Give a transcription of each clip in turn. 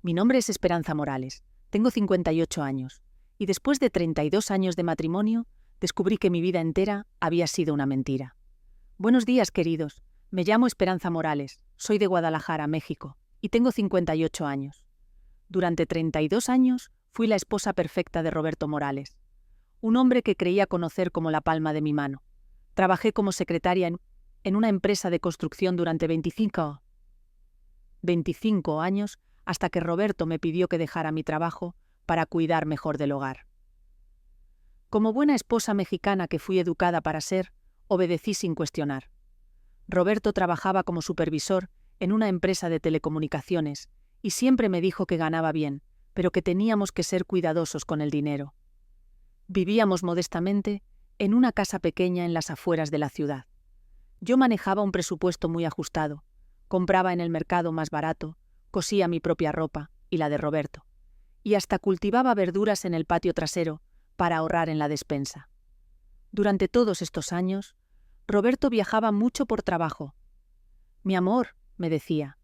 Mi nombre es Esperanza Morales, tengo 58 años, y después de 32 años de matrimonio, descubrí que mi vida entera había sido una mentira. Buenos días, queridos. Me llamo Esperanza Morales, soy de Guadalajara, México, y tengo 58 años. Durante 32 años fui la esposa perfecta de Roberto Morales, un hombre que creía conocer como la palma de mi mano. Trabajé como secretaria en una empresa de construcción durante 25 años, hasta que Roberto me pidió que dejara mi trabajo para cuidar mejor del hogar. Como buena esposa mexicana que fui educada para ser, obedecí sin cuestionar. Roberto trabajaba como supervisor en una empresa de telecomunicaciones y siempre me dijo que ganaba bien, pero que teníamos que ser cuidadosos con el dinero. Vivíamos modestamente en una casa pequeña en las afueras de la ciudad. Yo manejaba un presupuesto muy ajustado, compraba en el mercado más barato, cosía mi propia ropa y la de Roberto, y hasta cultivaba verduras en el patio trasero para ahorrar en la despensa. Durante todos estos años, Roberto viajaba mucho por trabajo. Mi amor, me decía,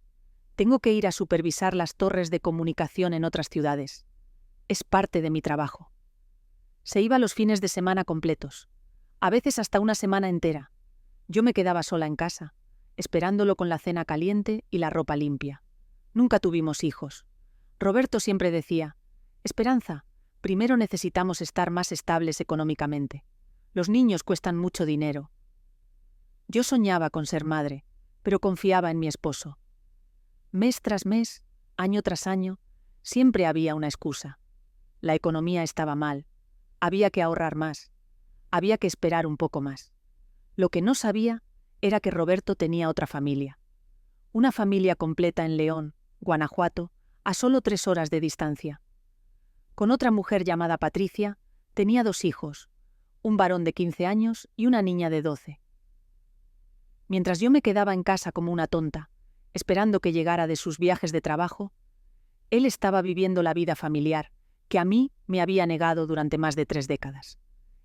tengo que ir a supervisar las torres de comunicación en otras ciudades. Es parte de mi trabajo. Se iba los fines de semana completos, a veces hasta una semana entera. Yo me quedaba sola en casa, esperándolo con la cena caliente y la ropa limpia. Nunca tuvimos hijos. Roberto siempre decía, Esperanza, primero necesitamos estar más estables económicamente. Los niños cuestan mucho dinero. Yo soñaba con ser madre, pero confiaba en mi esposo. Mes tras mes, año tras año, siempre había una excusa. La economía estaba mal. Había que ahorrar más. Había que esperar un poco más. Lo que no sabía era que Roberto tenía otra familia. Una familia completa en León, Guanajuato, a solo 3 horas de distancia. Con otra mujer llamada Patricia, tenía 2 hijos, un varón de 15 años y una niña de 12. Mientras yo me quedaba en casa como una tonta, esperando que llegara de sus viajes de trabajo, él estaba viviendo la vida familiar que a mí me había negado durante más de 3 décadas.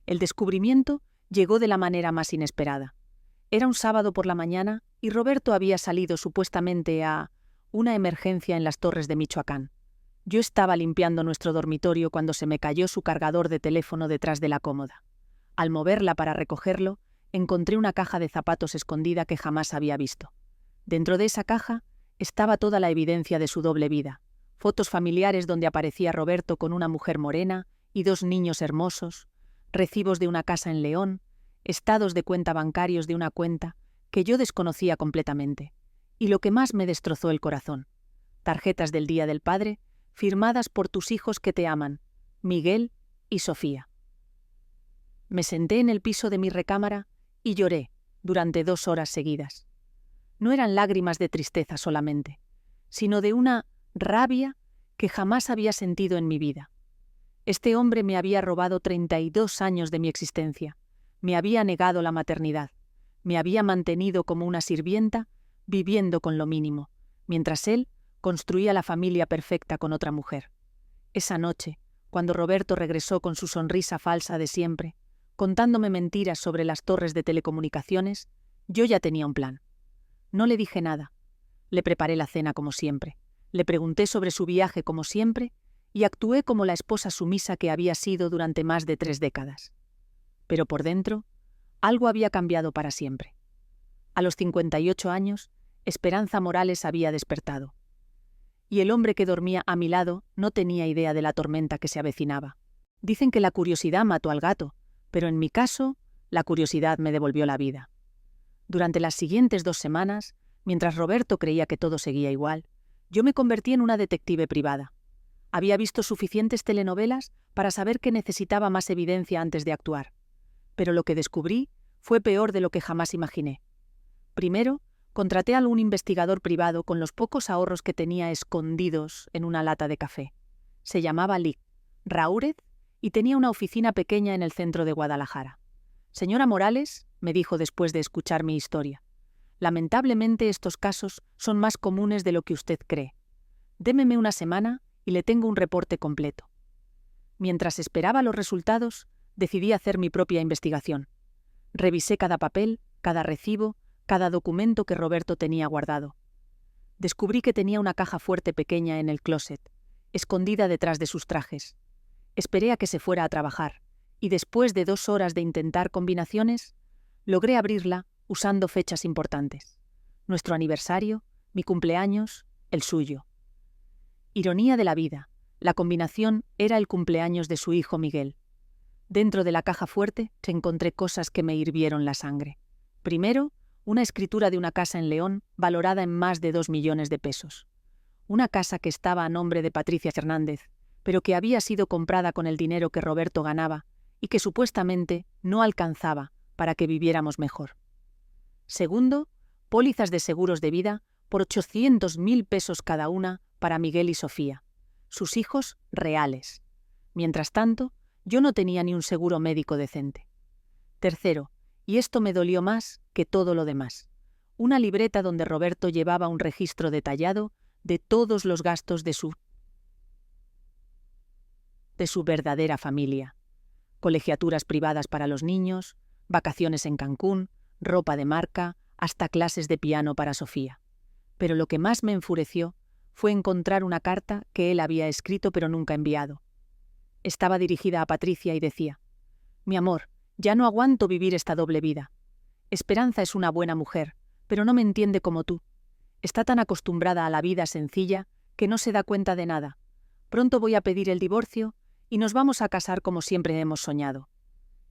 El descubrimiento llegó de la manera más inesperada. Era un sábado por la mañana y Roberto había salido supuestamente a una emergencia en las Torres de Michoacán. Yo estaba limpiando nuestro dormitorio cuando se me cayó su cargador de teléfono detrás de la cómoda. Al moverla para recogerlo, encontré una caja de zapatos escondida que jamás había visto. Dentro de esa caja estaba toda la evidencia de su doble vida. Fotos familiares donde aparecía Roberto con una mujer morena y 2 niños hermosos, recibos de una casa en León, estados de cuenta bancarios de una cuenta que yo desconocía completamente, y lo que más me destrozó el corazón, tarjetas del Día del Padre, firmadas por tus hijos que te aman, Miguel y Sofía. Me senté en el piso de mi recámara y lloré durante 2 horas seguidas. No eran lágrimas de tristeza solamente, sino de una rabia que jamás había sentido en mi vida. Este hombre me había robado 32 años de mi existencia, me había negado la maternidad, me había mantenido como una sirvienta, viviendo con lo mínimo, mientras él construía la familia perfecta con otra mujer. Esa noche, cuando Roberto regresó con su sonrisa falsa de siempre, contándome mentiras sobre las torres de telecomunicaciones, yo ya tenía un plan. No le dije nada. Le preparé la cena como siempre. Le pregunté sobre su viaje como siempre y actué como la esposa sumisa que había sido durante más de 3 décadas. Pero por dentro, algo había cambiado para siempre. A los 58 años, Esperanza Morales había despertado. Y el hombre que dormía a mi lado no tenía idea de la tormenta que se avecinaba. Dicen que la curiosidad mató al gato, pero en mi caso, la curiosidad me devolvió la vida. Durante las siguientes 2 semanas, mientras Roberto creía que todo seguía igual, yo me convertí en una detective privada. Había visto suficientes telenovelas para saber que necesitaba más evidencia antes de actuar. Pero lo que descubrí fue peor de lo que jamás imaginé. Primero, contraté a algún investigador privado con los pocos ahorros que tenía escondidos en una lata de café. Se llamaba Lee Raúrez y tenía una oficina pequeña en el centro de Guadalajara. Señora Morales, me dijo después de escuchar mi historia, lamentablemente estos casos son más comunes de lo que usted cree. Démeme una semana y le tengo un reporte completo. Mientras esperaba los resultados, decidí hacer mi propia investigación. Revisé cada papel, cada recibo, cada documento que Roberto tenía guardado. Descubrí que tenía una caja fuerte pequeña en el closet, escondida detrás de sus trajes. Esperé a que se fuera a trabajar, y después de 2 horas de intentar combinaciones, logré abrirla usando fechas importantes. Nuestro aniversario, mi cumpleaños, el suyo. Ironía de la vida, la combinación era el cumpleaños de su hijo Miguel. Dentro de la caja fuerte encontré cosas que me hirvieron la sangre. Primero, una escritura de una casa en León valorada en más de 2 millones de pesos. Una casa que estaba a nombre de Patricia Fernández, pero que había sido comprada con el dinero que Roberto ganaba y que supuestamente no alcanzaba para que viviéramos mejor. Segundo, pólizas de seguros de vida por 800.000 pesos cada una para Miguel y Sofía, sus hijos reales. Mientras tanto, yo no tenía ni un seguro médico decente. Tercero, y esto me dolió más que todo lo demás, una libreta donde Roberto llevaba un registro detallado de todos los gastos de su verdadera familia. Colegiaturas privadas para los niños, vacaciones en Cancún, ropa de marca, hasta clases de piano para Sofía. Pero lo que más me enfureció fue encontrar una carta que él había escrito pero nunca enviado. Estaba dirigida a Patricia y decía: «Mi amor, ya no aguanto vivir esta doble vida. Esperanza es una buena mujer, pero no me entiende como tú. Está tan acostumbrada a la vida sencilla que no se da cuenta de nada. Pronto voy a pedir el divorcio y nos vamos a casar como siempre hemos soñado».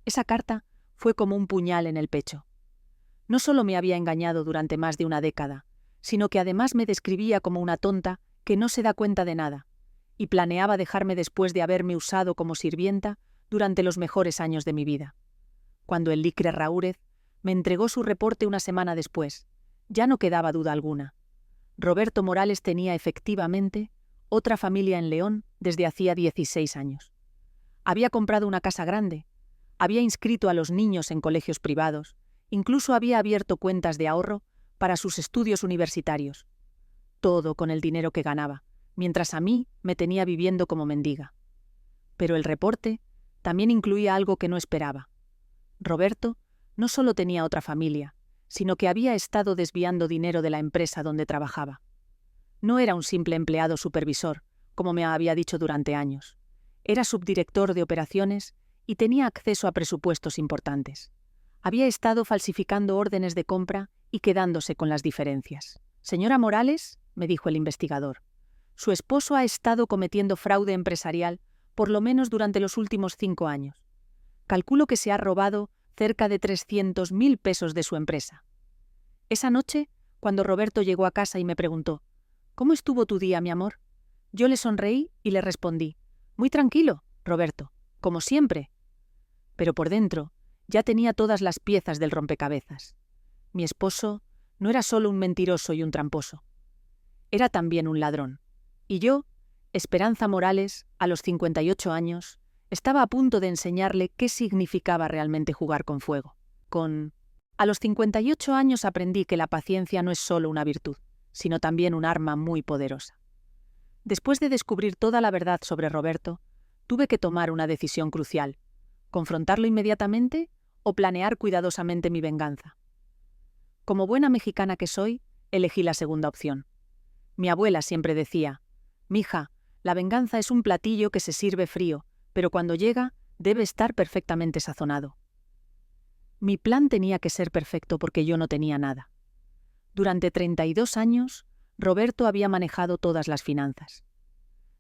Esa carta fue como un puñal en el pecho. No solo me había engañado durante más de una década, sino que además me describía como una tonta que no se da cuenta de nada, y planeaba dejarme después de haberme usado como sirvienta durante los mejores años de mi vida. Cuando el Licre Raúrez me entregó su reporte una semana después, ya no quedaba duda alguna. Roberto Morales tenía efectivamente otra familia en León desde hacía 16 años. Había comprado una casa grande, había inscrito a los niños en colegios privados, incluso había abierto cuentas de ahorro para sus estudios universitarios. Todo con el dinero que ganaba, mientras a mí me tenía viviendo como mendiga. Pero el reporte también incluía algo que no esperaba. Roberto no solo tenía otra familia, sino que había estado desviando dinero de la empresa donde trabajaba. No era un simple empleado supervisor, como me había dicho durante años. Era subdirector de operaciones y tenía acceso a presupuestos importantes. Había estado falsificando órdenes de compra y quedándose con las diferencias. «Señora Morales», me dijo el investigador, «su esposo ha estado cometiendo fraude empresarial por lo menos durante los últimos 5 años. Calculo que se ha robado cerca de 300.000 pesos de su empresa». Esa noche, cuando Roberto llegó a casa y me preguntó: «¿Cómo estuvo tu día, mi amor?», yo le sonreí y le respondí: «Muy tranquilo, Roberto, como siempre». Pero por dentro ya tenía todas las piezas del rompecabezas. Mi esposo no era solo un mentiroso y un tramposo. Era también un ladrón. Y yo, Esperanza Morales, a los 58 años, estaba a punto de enseñarle qué significaba realmente jugar con fuego. A los 58 años aprendí que la paciencia no es solo una virtud, sino también un arma muy poderosa. Después de descubrir toda la verdad sobre Roberto, tuve que tomar una decisión crucial: confrontarlo inmediatamente o planear cuidadosamente mi venganza. Como buena mexicana que soy, elegí la segunda opción. Mi abuela siempre decía: «Mija, la venganza es un platillo que se sirve frío, pero cuando llega, debe estar perfectamente sazonado». Mi plan tenía que ser perfecto porque yo no tenía nada. Durante 32 años, Roberto había manejado todas las finanzas.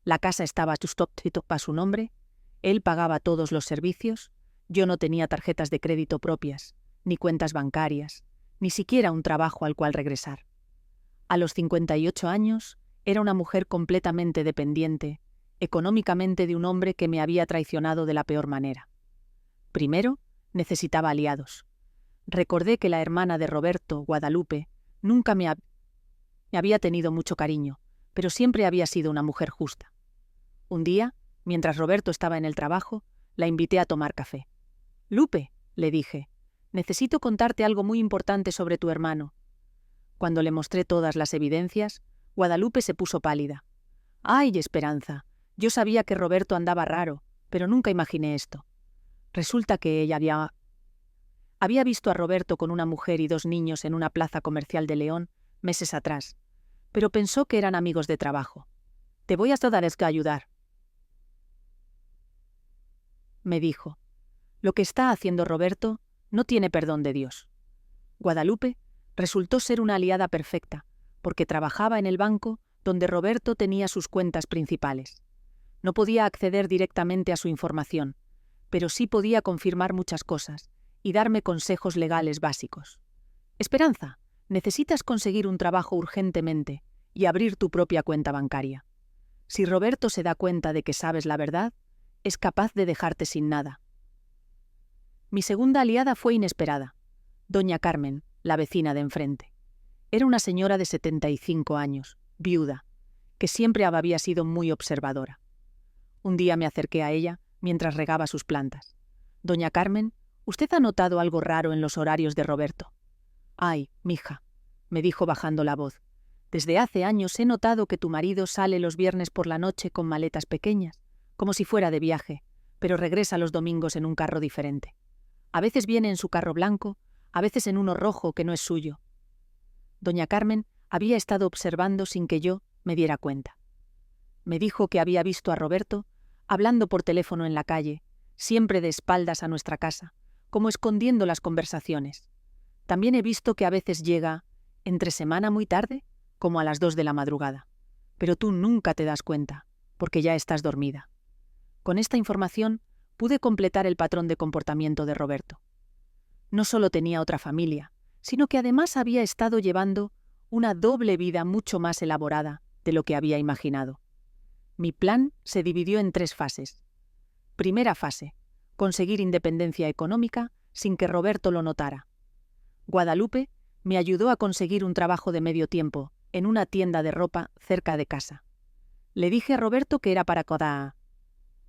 La casa estaba a su nombre, él pagaba todos los servicios, yo no tenía tarjetas de crédito propias, ni cuentas bancarias, ni siquiera un trabajo al cual regresar. A los 58 años, era una mujer completamente dependiente, económicamente, de un hombre que me había traicionado de la peor manera. Primero, necesitaba aliados. Recordé que la hermana de Roberto, Guadalupe, nunca me había tenido mucho cariño, pero siempre había sido una mujer justa. Un día, mientras Roberto estaba en el trabajo, la invité a tomar café. «Lupe», le dije, «necesito contarte algo muy importante sobre tu hermano». Cuando le mostré todas las evidencias, Guadalupe se puso pálida. «Ay, Esperanza, yo sabía que Roberto andaba raro, pero nunca imaginé esto». Resulta que ella había visto a Roberto con una mujer y 2 niños en una plaza comercial de León meses atrás, pero pensó que eran amigos de trabajo. «Te voy a ayudar», me dijo. «Lo que está haciendo Roberto no tiene perdón de Dios». Guadalupe resultó ser una aliada perfecta, porque trabajaba en el banco donde Roberto tenía sus cuentas principales. No podía acceder directamente a su información, pero sí podía confirmar muchas cosas y darme consejos legales básicos. «Esperanza, necesitas conseguir un trabajo urgentemente y abrir tu propia cuenta bancaria. Si Roberto se da cuenta de que sabes la verdad, es capaz de dejarte sin nada». Mi segunda aliada fue inesperada. Doña Carmen, la vecina de enfrente. Era una señora de 75 años, viuda, que siempre había sido muy observadora. Un día me acerqué a ella mientras regaba sus plantas. «Doña Carmen, ¿usted ha notado algo raro en los horarios de Roberto?» «Ay, mija», me dijo bajando la voz, «desde hace años he notado que tu marido sale los viernes por la noche con maletas pequeñas, como si fuera de viaje, pero regresa los domingos en un carro diferente. A veces viene en su carro blanco, a veces en uno rojo que no es suyo». Doña Carmen había estado observando sin que yo me diera cuenta. Me dijo que había visto a Roberto hablando por teléfono en la calle, siempre de espaldas a nuestra casa, como escondiendo las conversaciones. También he visto que a veces llega, entre semana muy tarde, como a las 2 de la madrugada. Pero tú nunca te das cuenta, porque ya estás dormida. Con esta información pude completar el patrón de comportamiento de Roberto. No solo tenía otra familia, sino que además había estado llevando una doble vida mucho más elaborada de lo que había imaginado. Mi plan se dividió en 3 fases. Primera fase: conseguir independencia económica sin que Roberto lo notara. Guadalupe me ayudó a conseguir un trabajo de medio tiempo en una tienda de ropa cerca de casa. Le dije a Roberto que era para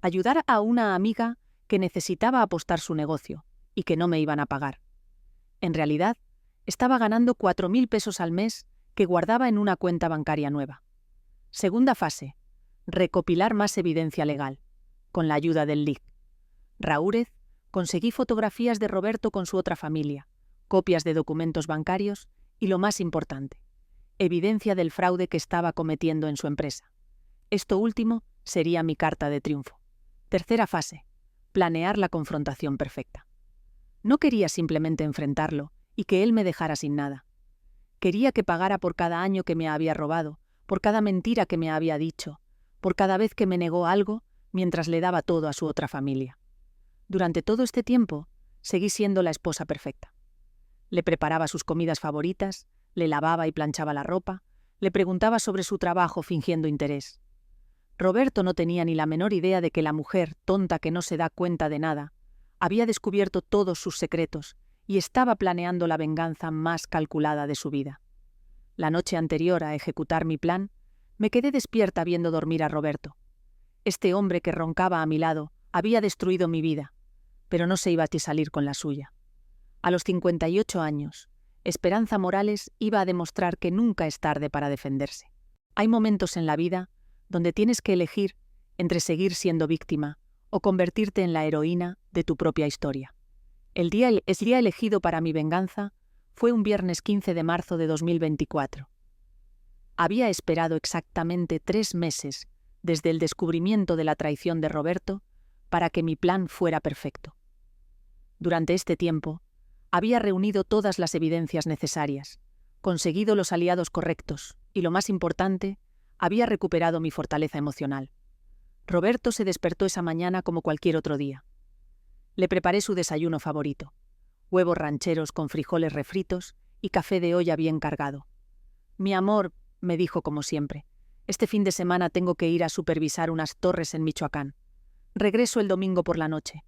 ayudar a una amiga que necesitaba apostar su negocio y que no me iban a pagar. En realidad, estaba ganando 4.000 pesos al mes que guardaba en una cuenta bancaria nueva. Segunda fase: recopilar más evidencia legal, con la ayuda del LIC. Raúrez, conseguí fotografías de Roberto con su otra familia, copias de documentos bancarios y, lo más importante, evidencia del fraude que estaba cometiendo en su empresa. Esto último sería mi carta de triunfo. Tercera fase: planear la confrontación perfecta. No quería simplemente enfrentarlo y que él me dejara sin nada. Quería que pagara por cada año que me había robado, por cada mentira que me había dicho, por cada vez que me negó algo mientras le daba todo a su otra familia. Durante todo este tiempo, seguí siendo la esposa perfecta. Le preparaba sus comidas favoritas, le lavaba y planchaba la ropa, le preguntaba sobre su trabajo fingiendo interés. Roberto no tenía ni la menor idea de que la mujer, tonta que no se da cuenta de nada, había descubierto todos sus secretos y estaba planeando la venganza más calculada de su vida. La noche anterior a ejecutar mi plan, me quedé despierta viendo dormir a Roberto. Este hombre que roncaba a mi lado había destruido mi vida, pero no se iba a salir con la suya. A los 58 años, Esperanza Morales iba a demostrar que nunca es tarde para defenderse. Hay momentos en la vida donde tienes que elegir entre seguir siendo víctima o convertirte en la heroína de tu propia historia. El día elegido para mi venganza fue un viernes 15 de marzo de 2024. Había esperado exactamente 3 meses desde el descubrimiento de la traición de Roberto para que mi plan fuera perfecto. Durante este tiempo, había reunido todas las evidencias necesarias, conseguido los aliados correctos y, lo más importante, había recuperado mi fortaleza emocional. Roberto se despertó esa mañana como cualquier otro día. Le preparé su desayuno favorito: huevos rancheros con frijoles refritos y café de olla bien cargado. «Mi amor», me dijo como siempre, «este fin de semana tengo que ir a supervisar unas torres en Michoacán. Regreso el domingo por la noche».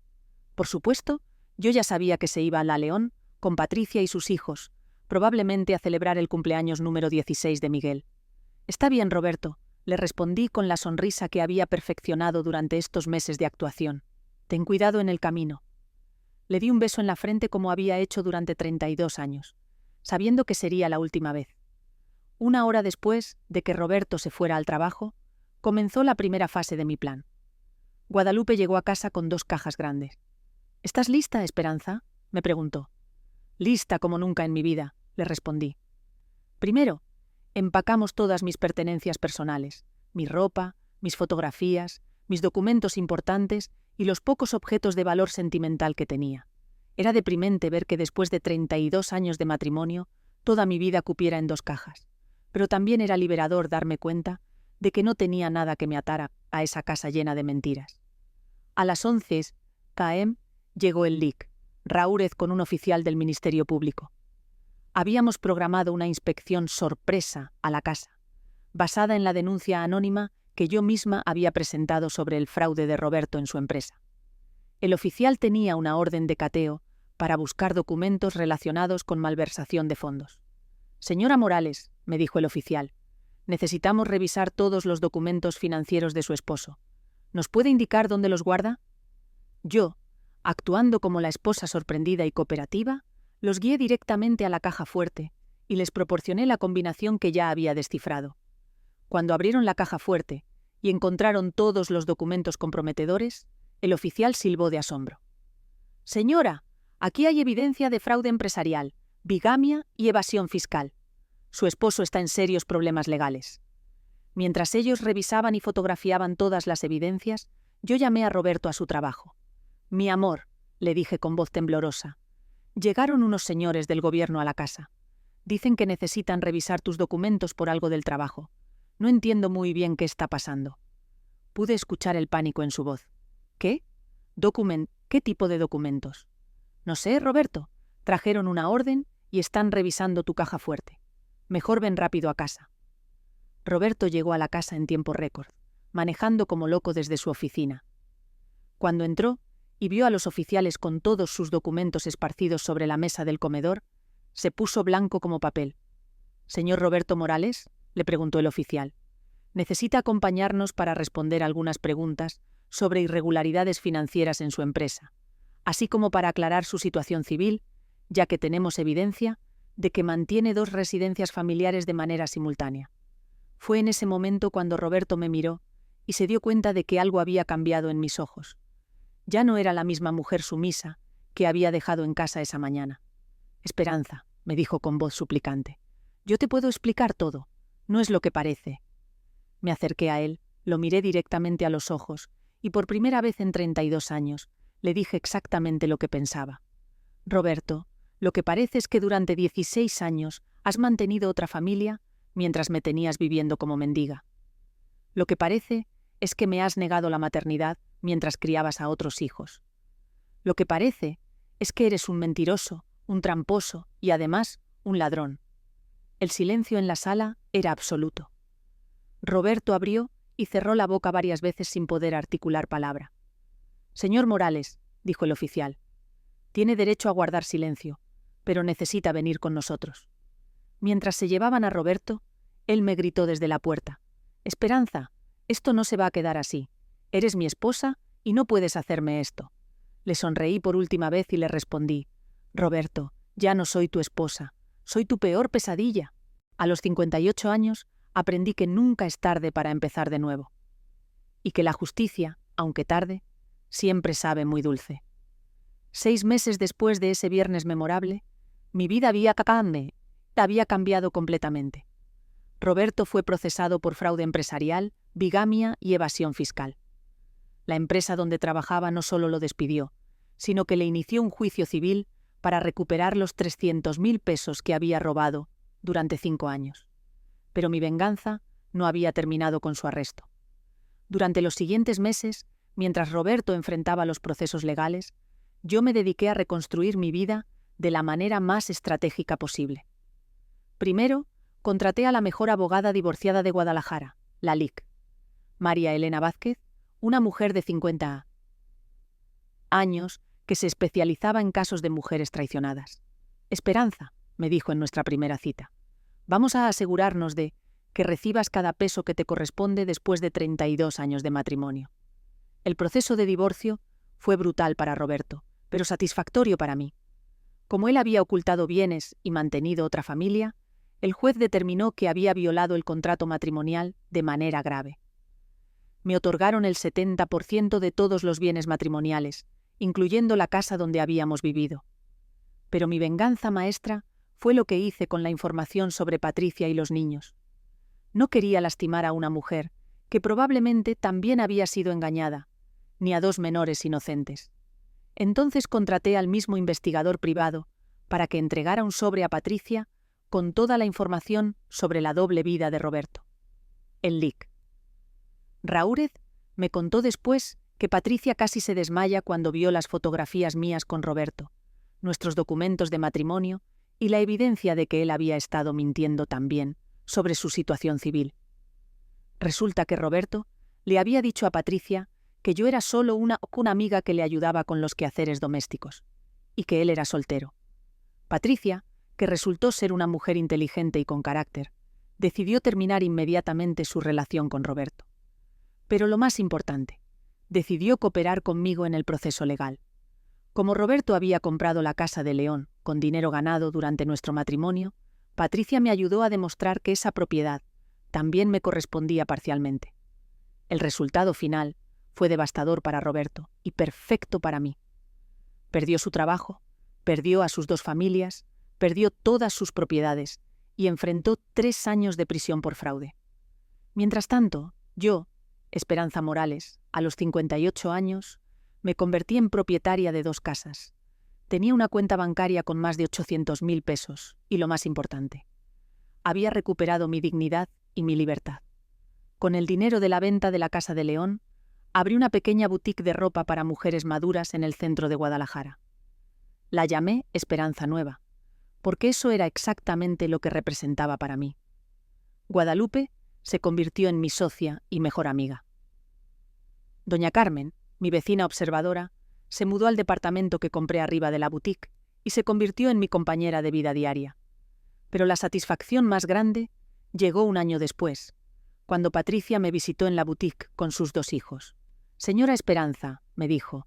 Por supuesto, yo ya sabía que se iba a La León con Patricia y sus hijos, probablemente a celebrar el cumpleaños número 16 de Miguel. «Está bien, Roberto», le respondí con la sonrisa que había perfeccionado durante estos meses de actuación. «Ten cuidado en el camino». Le di un beso en la frente como había hecho durante 32 años, sabiendo que sería la última vez. Una hora después de que Roberto se fuera al trabajo, comenzó la primera fase de mi plan. Guadalupe llegó a casa con 2 cajas grandes. «¿Estás lista, Esperanza?», me preguntó. «Lista como nunca en mi vida», le respondí. «Primero, Empacamos todas mis pertenencias personales, mi ropa, mis fotografías, mis documentos importantes y los pocos objetos de valor sentimental que tenía. Era deprimente ver que después de 32 años de matrimonio, toda mi vida cupiera en 2 cajas. Pero también era liberador darme cuenta de que no tenía nada que me atara a esa casa llena de mentiras. A las 11 km llegó el LIC, Raúrez con un oficial del Ministerio Público. Habíamos programado una inspección sorpresa a la casa, basada en la denuncia anónima que yo misma había presentado sobre el fraude de Roberto en su empresa. El oficial tenía una orden de cateo para buscar documentos relacionados con malversación de fondos. «Señora Morales», me dijo el oficial, «necesitamos revisar todos los documentos financieros de su esposo. ¿Nos puede indicar dónde los guarda?» Yo, actuando como la esposa sorprendida y cooperativa, los guié directamente a la caja fuerte y les proporcioné la combinación que ya había descifrado. Cuando abrieron la caja fuerte y encontraron todos los documentos comprometedores, el oficial silbó de asombro. «Señora, aquí hay evidencia de fraude empresarial, bigamia y evasión fiscal. Su esposo está en serios problemas legales». Mientras ellos revisaban y fotografiaban todas las evidencias, yo llamé a Roberto a su trabajo. «Mi amor», le dije con voz temblorosa, «llegaron unos señores del gobierno a la casa. Dicen que necesitan revisar tus documentos por algo del trabajo. No entiendo muy bien qué está pasando». Pude escuchar el pánico en su voz. «¿Qué? ¿Qué tipo de documentos?» «No sé, Roberto. Trajeron una orden y están revisando tu caja fuerte. Mejor ven rápido a casa». Roberto llegó a la casa en tiempo récord, manejando como loco desde su oficina. Cuando entró y vio a los oficiales con todos sus documentos esparcidos sobre la mesa del comedor, se puso blanco como papel. «¿Señor Roberto Morales?», le preguntó el oficial. «Necesita acompañarnos para responder algunas preguntas sobre irregularidades financieras en su empresa, así como para aclarar su situación civil, ya que tenemos evidencia de que mantiene 2 residencias familiares de manera simultánea». Fue en ese momento cuando Roberto me miró y se dio cuenta de que algo había cambiado en mis ojos. Ya no era la misma mujer sumisa que había dejado en casa esa mañana. «Esperanza», me dijo con voz suplicante, «yo te puedo explicar todo. No es lo que parece». Me acerqué a él, lo miré directamente a los ojos y por primera vez en 32 años le dije exactamente lo que pensaba. «Roberto, lo que parece es que durante 16 años has mantenido otra familia mientras me tenías viviendo como mendiga. Lo que parece es que me has negado la maternidad mientras criabas a otros hijos. Lo que parece es que eres un mentiroso, un tramposo y además un ladrón». El silencio en la sala era absoluto. Roberto abrió y cerró la boca varias veces sin poder articular palabra. «Señor Morales», dijo el oficial, «tiene derecho a guardar silencio, pero necesita venir con nosotros». Mientras se llevaban a Roberto, él me gritó desde la puerta: «Esperanza, esto no se va a quedar así. Eres mi esposa y no puedes hacerme esto». Le sonreí por última vez y le respondí: «Roberto, ya no soy tu esposa, soy tu peor pesadilla». A los 58 años aprendí que nunca es tarde para empezar de nuevo. Y que la justicia, aunque tarde, siempre sabe muy dulce. 6 meses después de ese viernes memorable, mi vida había cambiado completamente. Roberto fue procesado por fraude empresarial, bigamia y evasión fiscal. La empresa donde trabajaba no solo lo despidió, sino que le inició un juicio civil para recuperar los 300.000 pesos que había robado durante 5 años. Pero mi venganza no había terminado con su arresto. Durante los siguientes meses, mientras Roberto enfrentaba los procesos legales, yo me dediqué a reconstruir mi vida de la manera más estratégica posible. Primero, contraté a la mejor abogada divorciada de Guadalajara, la LIC, María Elena Vázquez, una mujer de 50 años que se especializaba en casos de mujeres traicionadas. «Esperanza», me dijo en nuestra primera cita, «vamos a asegurarnos de que recibas cada peso que te corresponde después de 32 años de matrimonio». El proceso de divorcio fue brutal para Roberto, pero satisfactorio para mí. Como él había ocultado bienes y mantenido otra familia, el juez determinó que había violado el contrato matrimonial de manera grave. Me otorgaron el 70% de todos los bienes matrimoniales, incluyendo la casa donde habíamos vivido. Pero mi venganza maestra fue lo que hice con la información sobre Patricia y los niños. No quería lastimar a una mujer, que probablemente también había sido engañada, ni a dos menores inocentes. Entonces contraté al mismo investigador privado para que entregara un sobre a Patricia con toda la información sobre la doble vida de Roberto. El LIC. Raúrez me contó después que Patricia casi se desmaya cuando vio las fotografías mías con Roberto, nuestros documentos de matrimonio y la evidencia de que él había estado mintiendo también sobre su situación civil. Resulta que Roberto le había dicho a Patricia que yo era solo una amiga que le ayudaba con los quehaceres domésticos, y que él era soltero. Patricia, que resultó ser una mujer inteligente y con carácter, decidió terminar inmediatamente su relación con Roberto. Pero lo más importante, decidió cooperar conmigo en el proceso legal. Como Roberto había comprado la casa de León con dinero ganado durante nuestro matrimonio, Patricia me ayudó a demostrar que esa propiedad también me correspondía parcialmente. El resultado final fue devastador para Roberto y perfecto para mí. Perdió su trabajo, perdió a sus dos familias, perdió todas sus propiedades y enfrentó 3 años de prisión por fraude. Mientras tanto, yo, Esperanza Morales, a los 58 años, me convertí en propietaria de 2 casas. Tenía una cuenta bancaria con más de 800.000 pesos y, lo más importante, había recuperado mi dignidad y mi libertad. Con el dinero de la venta de la Casa de León, abrí una pequeña boutique de ropa para mujeres maduras en el centro de Guadalajara. La llamé Esperanza Nueva, porque eso era exactamente lo que representaba para mí. Guadalupe se convirtió en mi socia y mejor amiga. Doña Carmen, mi vecina observadora, se mudó al departamento que compré arriba de la boutique y se convirtió en mi compañera de vida diaria. Pero la satisfacción más grande llegó un año después, cuando Patricia me visitó en la boutique con sus 2 hijos. «Señora Esperanza», me dijo,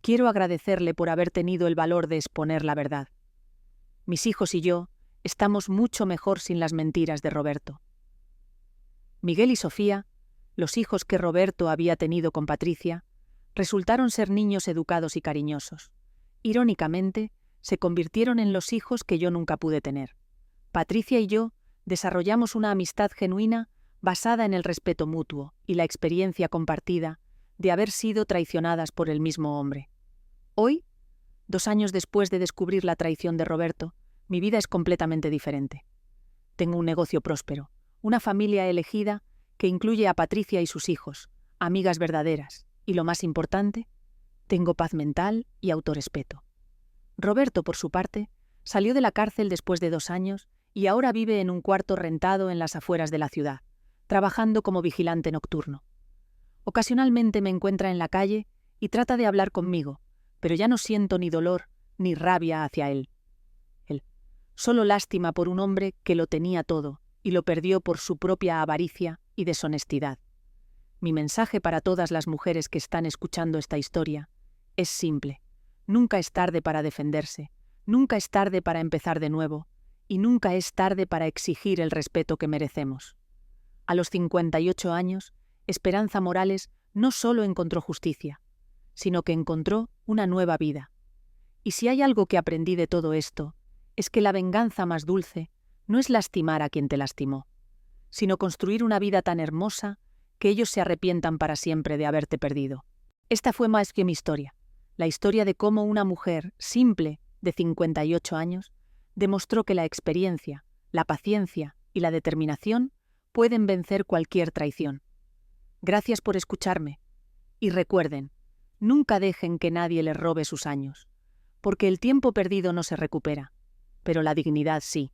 «quiero agradecerle por haber tenido el valor de exponer la verdad. Mis hijos y yo estamos mucho mejor sin las mentiras de Roberto». Miguel y Sofía, los hijos que Roberto había tenido con Patricia, resultaron ser niños educados y cariñosos. Irónicamente, se convirtieron en los hijos que yo nunca pude tener. Patricia y yo desarrollamos una amistad genuina basada en el respeto mutuo y la experiencia compartida de haber sido traicionadas por el mismo hombre. Hoy, 2 años después de descubrir la traición de Roberto, mi vida es completamente diferente. Tengo un negocio próspero, una familia elegida que incluye a Patricia y sus hijos, amigas verdaderas, y lo más importante, tengo paz mental y autorrespeto. Roberto, por su parte, salió de la cárcel después de 2 años y ahora vive en un cuarto rentado en las afueras de la ciudad, trabajando como vigilante nocturno. Ocasionalmente me encuentra en la calle y trata de hablar conmigo, pero ya no siento ni dolor ni rabia hacia él. Solo lástima por un hombre que lo tenía todo y lo perdió por su propia avaricia y deshonestidad. Mi mensaje para todas las mujeres que están escuchando esta historia es simple. Nunca es tarde para defenderse, nunca es tarde para empezar de nuevo, y nunca es tarde para exigir el respeto que merecemos. A los 58 años, Esperanza Morales no solo encontró justicia, sino que encontró una nueva vida. Y si hay algo que aprendí de todo esto, es que la venganza más dulce no es lastimar a quien te lastimó, sino construir una vida tan hermosa que ellos se arrepientan para siempre de haberte perdido. Esta fue más que mi historia, la historia de cómo una mujer simple de 58 años demostró que la experiencia, la paciencia y la determinación pueden vencer cualquier traición. Gracias por escucharme. Y recuerden, nunca dejen que nadie les robe sus años, porque el tiempo perdido no se recupera, pero la dignidad sí.